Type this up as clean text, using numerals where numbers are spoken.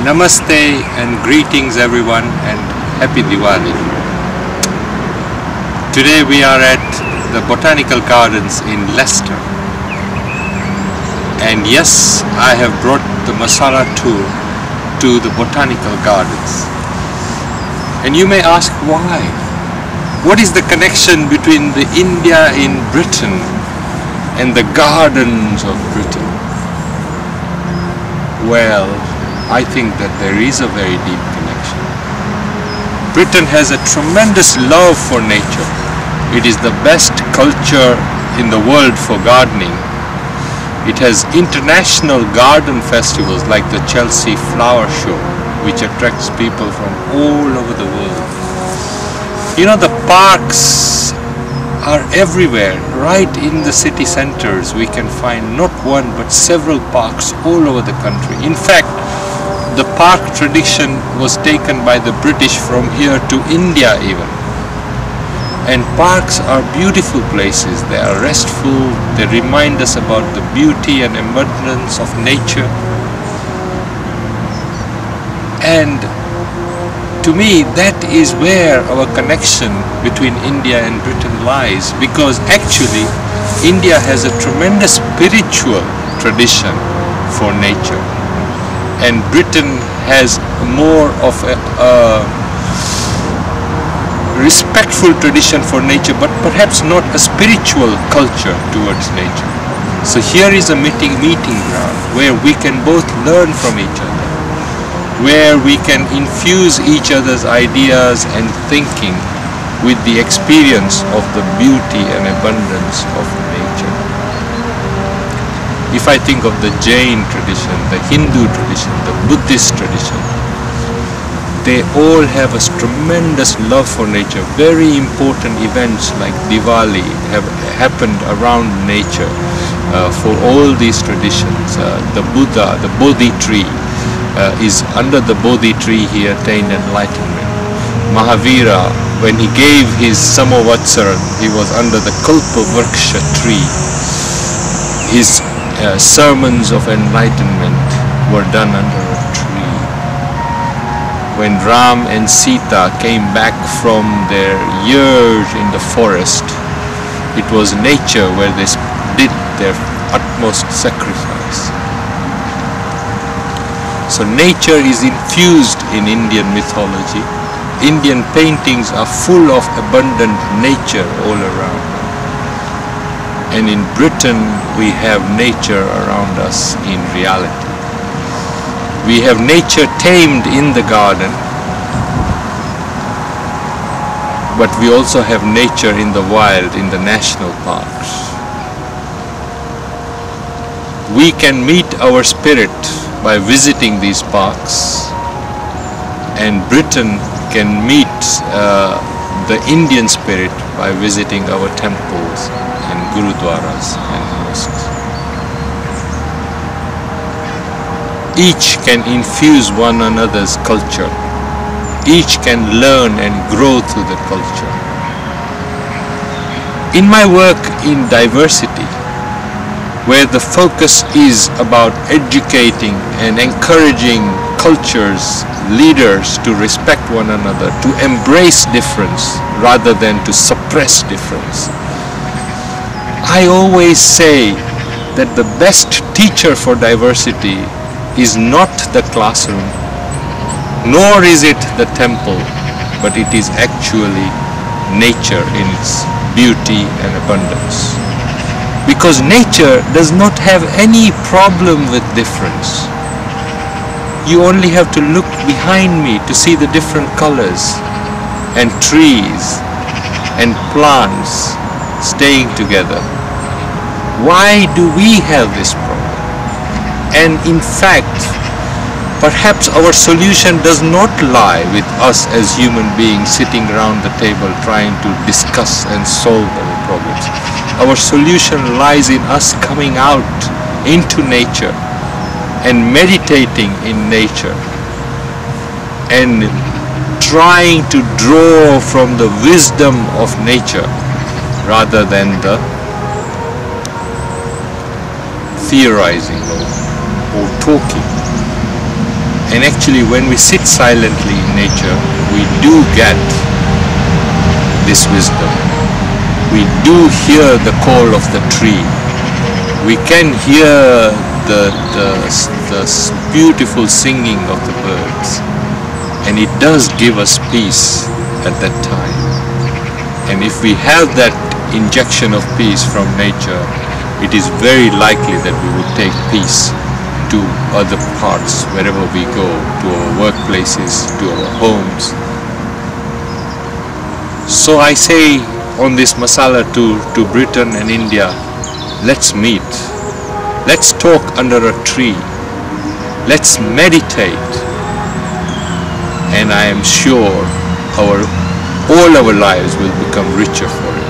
Namaste and greetings everyone, and happy Diwali. Today we are at the Botanical Gardens in Leicester, and yes, I have brought the Masala Tour to the Botanical Gardens. And you may ask why? What is the connection between the India in Britain and the gardens of Britain? Well, I think that there is a very deep connection. Britain has a tremendous love for nature. It is the best culture in the world for gardening. It has international garden festivals like the Chelsea Flower Show, which attracts people from all over the world. You know, the parks are everywhere. Right in the city centers we can find not one but several parks all over the country. In fact, the park tradition was taken by the British from here to India even. And parks are beautiful places. They are restful. They remind us about the beauty and abundance of nature. And to me, that is where our connection between India and Britain lies, because actually India has a tremendous spiritual tradition for nature, and Britain has more of a respectful tradition for nature, but perhaps not a spiritual culture towards nature. So here is a meeting ground where we can both learn from each other, where we can infuse each other's ideas and thinking with the experience of the beauty and abundance of nature. If I think of the Jain tradition, the Hindu tradition, the Buddhist tradition, they all have a tremendous love for nature. Very important events like Diwali have happened around nature for all these traditions. The Buddha, the Bodhi tree, is under the Bodhi tree he attained enlightenment. Mahavira, when he gave his Samavatsara, he was under the Kalpa Vriksha tree. His sermons of enlightenment were done under a tree. When Ram and Sita came back from their years in the forest, it was nature where they did their utmost sacrifice. So nature is infused in Indian mythology. Indian paintings are full of abundant nature all around. And in Britain we have nature around us in reality. We have nature tamed in the garden, but we also have nature in the wild, in the national parks. We can meet our spirit by visiting these parks, and Britain can meet the Indian spirit by visiting our temples and gurudwaras and mosques. Each can infuse one another's culture. Each can learn and grow through the culture. In my work in diversity, where the focus is about educating and encouraging cultures, leaders to respect one another, to embrace difference rather than to suppress difference, I always say that the best teacher for diversity is not the classroom, nor is it the temple, but it is actually nature in its beauty and abundance. Because nature does not have any problem with difference. You only have to look behind me to see the different colors and trees and plants staying together. Why do we have this problem? And in fact, perhaps our solution does not lie with us as human beings sitting around the table trying to discuss and solve our problems. Our solution lies in us coming out into nature and meditating in nature and trying to draw from the wisdom of nature rather than the theorizing or talking. And actually when we sit silently in nature, we do get this wisdom. We do hear the call of the tree. We can hear the beautiful singing of the birds. And it does give us peace at that time. And if we have that injection of peace from nature, it is very likely that we would take peace to other parts, wherever we go, to our workplaces, to our homes. So I say on this Masala Tour to Britain and India, let's meet. Let's talk under a tree. Let's meditate. And I am sure all our lives will become richer for it.